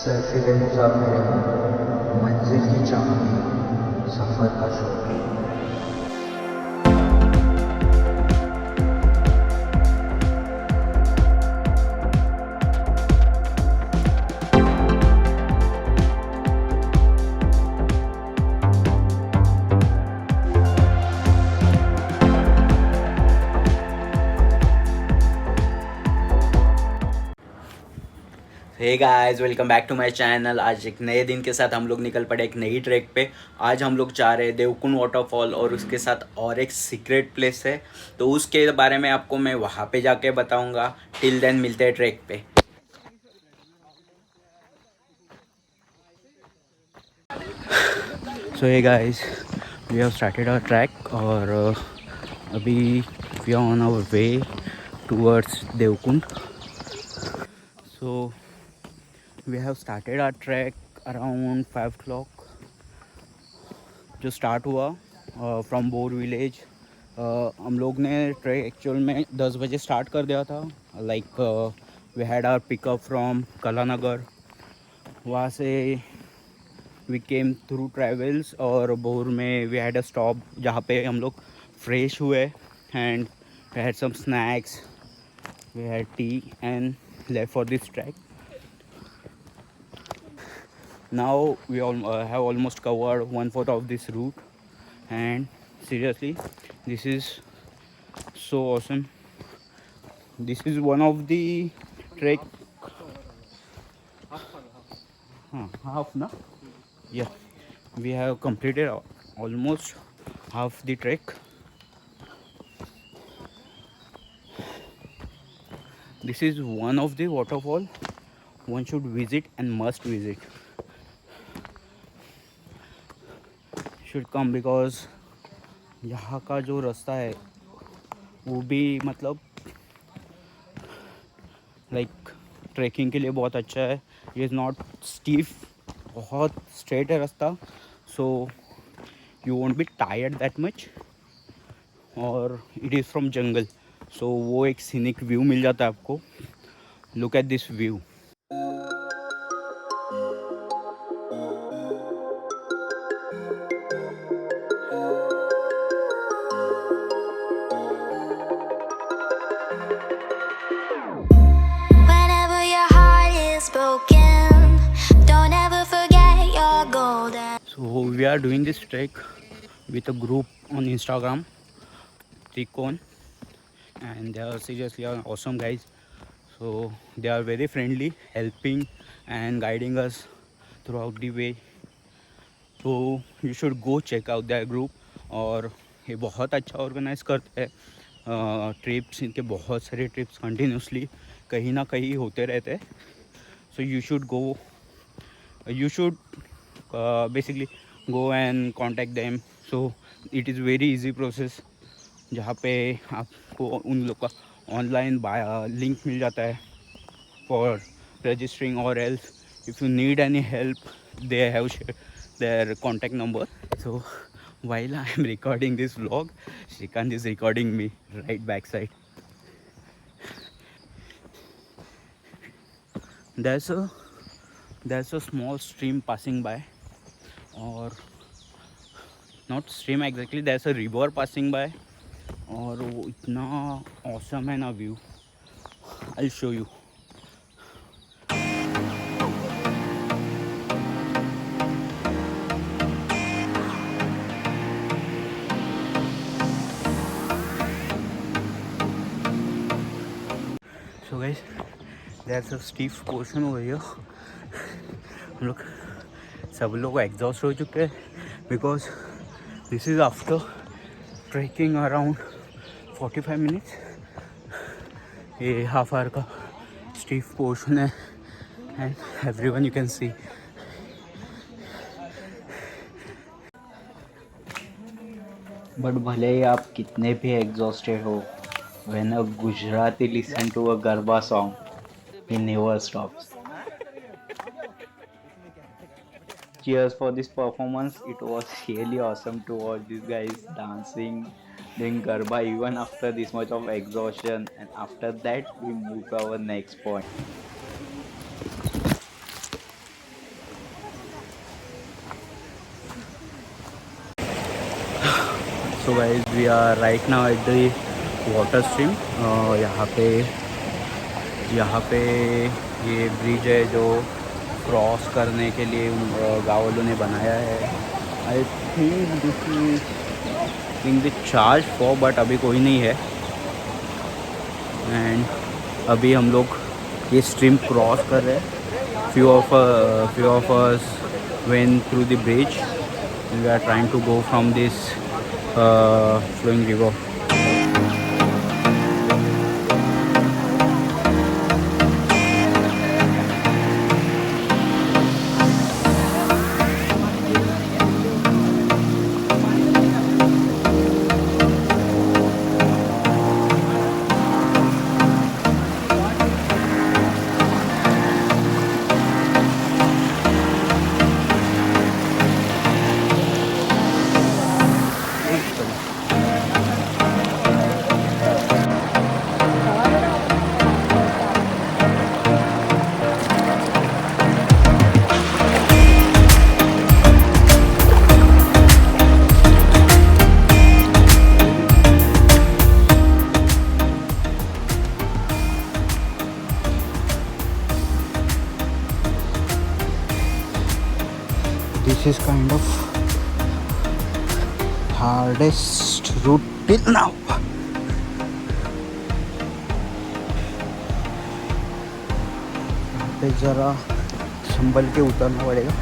सरफिरे मुसाफिर मंजिल की चाह में सफ़र का शौक है। Hey guys, welcome back to my channel. आज एक नए दिन के साथ हम लोग निकल पड़े एक नई ट्रैक पे। आज हम लोग जा रहे हैं देवकुंड वाटरफॉल और उसके साथ और एक सीक्रेट प्लेस है, तो उसके बारे में आपको मैं वहाँ पे जाके बताऊँगा। टिल देन मिलते हैं ट्रैक पे। So hey guys, we have started our track और अभी we are on our way towards Devkund. So we have started our track around 5 o'clock। जो स्टार्ट हुआ फ्रॉम बोर विलेज। हम लोग ने ट्रैक एक्चुअल में 10 बजे स्टार्ट कर दिया था। Like we had our pickup from Kalanagar. वहाँ से वी केम थ्रू ट्रैवल्स और बोर में वी हैड अ स्टॉप जहाँ पे हम लोग फ्रेश हुए and we had some snacks, we had tea and left for this trek. Now we all have almost covered 1/4 of this route, and seriously, this is so awesome. This is one of the trek. Half na? Yeah, we have completed almost half the trek. This is one of the waterfall one should visit and must visit. Should come because यहाँ का जो रास्ता है वो भी मतलब like trekking के लिए बहुत अच्छा है। इट इज़ नॉट स्टीफ, बहुत स्ट्रेट है रास्ता, so you won't be tired that much. और इट इज़ फ्रॉम जंगल, सो वो एक सीनिक व्यू मिल जाता है आपको। Look at this view. Whenever your heart is broken, don't ever forget your golden. So we are doing this trek with a group on Instagram, Tricon, and they are seriously awesome guys. So they are very friendly, helping and guiding us throughout the way. So you should go check out their group. और ये बहुत अच्छा organise करते हैं trips. इनके बहुत सारे trips continuously कहीं ना कहीं होते रहते हैं। सो you should basically go and contact them. So it is very easy process, जहाँ पे आपको उन लोग का ऑनलाइन लिंक मिल जाता है फॉर रजिस्टरिंग, और else if you need any help they have share their contact number. So while I am recording this vlog, Shrikant is recording me right backside. There's a small stream passing by, or not stream exactly, there's a river passing by, और वो इतना awesome है ना view. I'll show you. So guys, there's a steep portion over here. हम लोग सब लोग exhaust हो चुके हैं because this is after trekking around 45 minutes. ये हाफ आवर का स्टीफ पोर्शन है and everyone you can see. But भले ही आप कितने भी एग्जॉस्टेड हो, when a Gujarati listen to a garba song, he never stops. Cheers for this performance. It was really awesome to watch these guys dancing, doing garba even after this much of exhaustion. And after that, we move to our next point. So guys, we are right now at the water stream. यहाँ पे ये bridge है जो cross करने के लिए गाँव वालों ने बनाया है. I think this is in the charge for, but अभी कोई नहीं है. एंड अभी हम लोग ये स्ट्रीम क्रॉस कर रहे हैं. Few of us went through the bridge. We are trying to go from this flowing river. This is kind of hardest route till now. यहाँ पे ज़रा संभल के उतरना पड़ेगा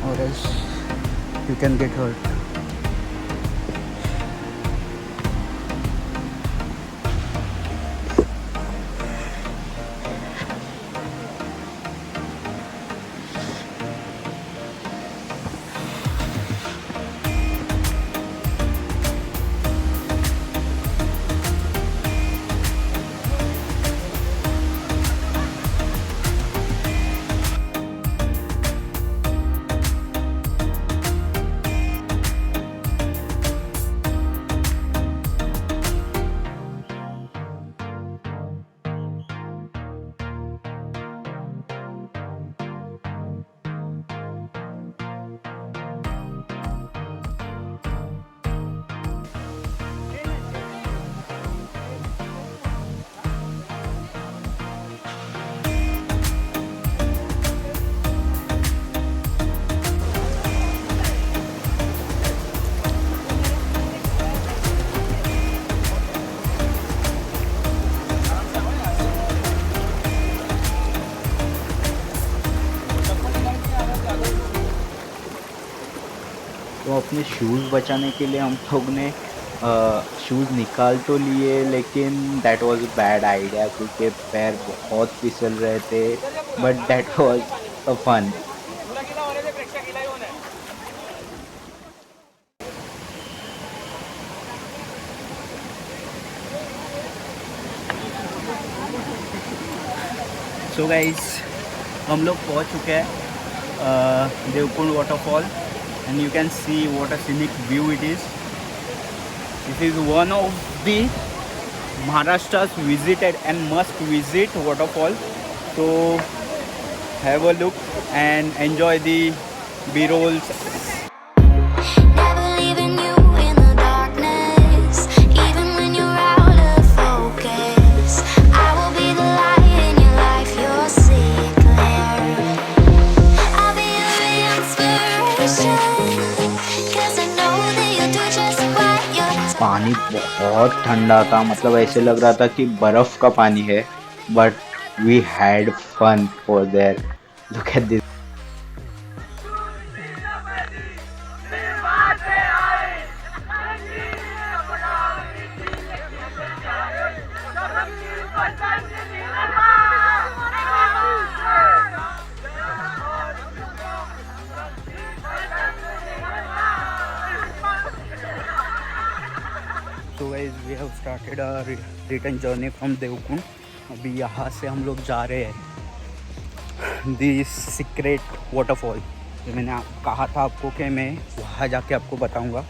और else you can get hurt. तो अपने शूज़ बचाने के लिए हम लोग ने शूज़ निकाल तो लिए, लेकिन that was a bad idea क्योंकि पैर बहुत फिसल रहे थे. But that was a fun. So guys, हम लोग पहुंच चुके हैं Devkund waterfall. And you can see what a scenic view it is. This is one of the Maharashtra's visited and must visit waterfall. So have a look and enjoy the B-rolls. Never leaving you in the darkness, even when you're out of focus. I will be the light in your life, you'll see it clear. I'll be your inspiration. पानी बहुत ठंडा था, मतलब ऐसे लग रहा था कि बर्फ का पानी है. But we had fun for there. Look at this. So guys, we have started our return journey from Devkund. अभी यहाँ से हम लोग जा रहे हैं दी सीक्रेट वाटरफॉल. जो मैंने कहा था आपको कि मैं वहाँ जाके आपको बताऊँगा.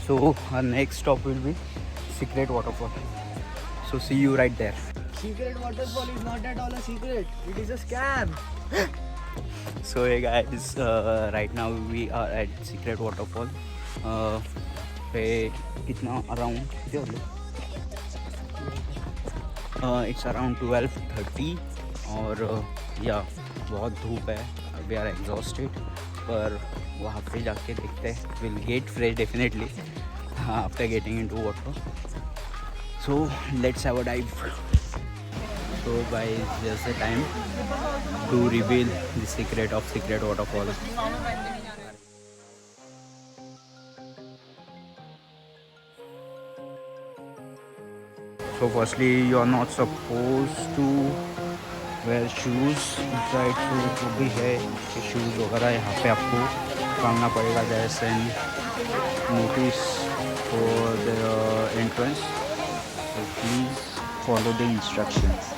सो our next stop will be secret waterfall. So see you right there. Secret waterfall is not at all a secret. It is a scam. So hey guys, right now we are at Secret Waterfall. पे कितना around its around 12:30 और या बहुत धूप है, we are exhausted, पर वहाँ पे जाके देखते हैं, will get fresh definitely after getting into water. So let's have a dive. So guys, just the time to reveal the secret of secret waterfall. So firstly, you are not supposed to wear shoes inside, so जो भी है कि shoes वगैरह यहाँ पे आपको टांगना पड़ेगा. जैसे notice for the entrance, so please follow the instructions.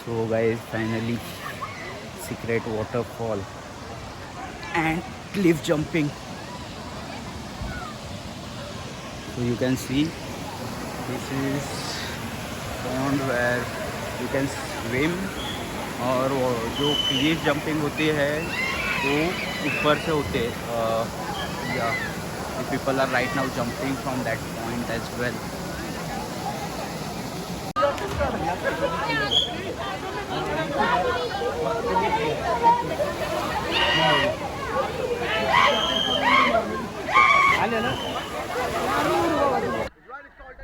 So guys, finally secret waterfall and cliff jumping. So you can see this is pond where you can swim, और वो जो cliff jumping होती है वो ऊपर से होते हैं. Yeah, the people are right now jumping from that point as well.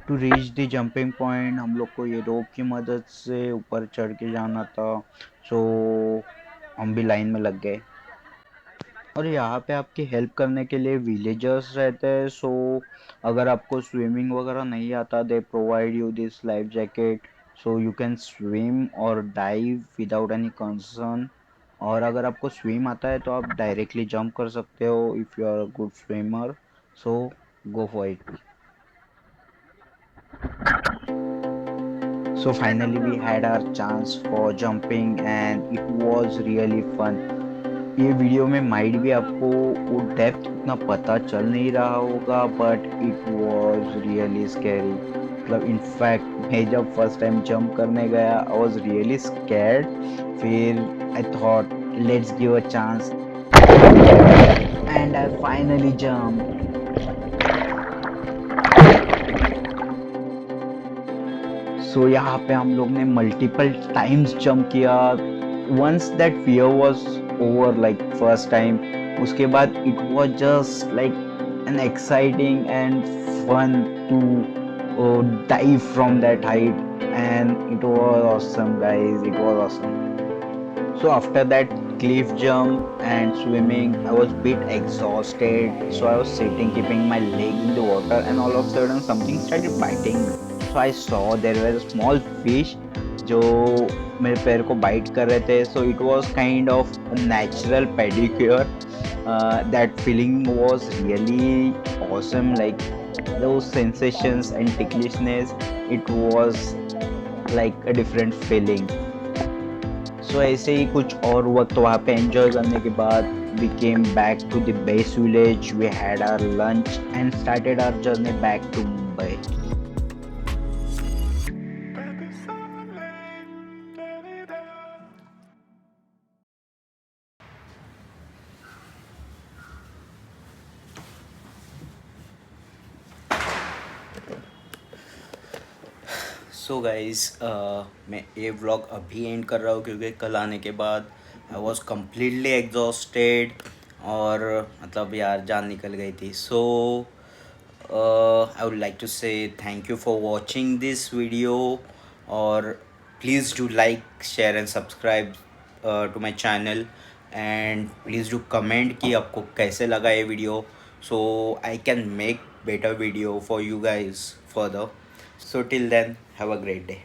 To reach the jumping point हम लोग को ये रोप की मदद से ऊपर चढ़ के जाना था. सो हम भी लाइन में लग गए, और यहाँ पे आपकी हेल्प करने के लिए विलेजर्स रहते हैं. सो अगर आपको स्विमिंग वगैरह नहीं आता, they provide you this life jacket, so you can swim और डाइव विदाउट एनी कंसर्न. और अगर आपको स्विम आता है तो आप डायरेक्टली जंप कर सकते हो if you are a good swimmer. So go for it. So finally we had our chance for jumping and it was really fun. ये वीडियो में माइट भी आपको वो डेप्थ उतना पता चल नहीं रहा होगा, but it was really scary. मतलब इनफैक्ट मैं जब फर्स्ट टाइम जंप करने गया आई वाज रियली स्कैर्ड. फिर I thought let's give a chance and I finally jump. So यहाँ पे हम लोग ने मल्टीपल टाइम्स जंप किया. Once that fear was over, like first time, उसके बाद it was just like an exciting and fun to dive from that height, and it was awesome guys, it was awesome. So after that cliff jump and swimming, I was a bit exhausted, so I was sitting keeping my leg in the water, and all of a sudden something started biting me. So I saw there was a small fish जो मेरे पैर को bite कर रहे थे. So it was kind of a natural pedicure. That feeling was really awesome, like those sensations and ticklishness, it was like a different feeling. So ऐसे ही कुछ और वक्त वहाँ पे एंजॉय करने के बाद we came back to the base village, we had our lunch and started our journey back to Mumbai. So guys, मैं ये व्लॉग अभी एंड कर रहा हूँ क्योंकि कल आने के बाद आई वॉज कम्प्लीटली एग्जॉस्टेड, और मतलब यार जान निकल गई थी. So I would like to say thank you for watching this video, और please do like, share and subscribe to my channel, and please do comment कि आपको कैसे लगा ये video, so I can make better video for you guys further. So till then, have a great day.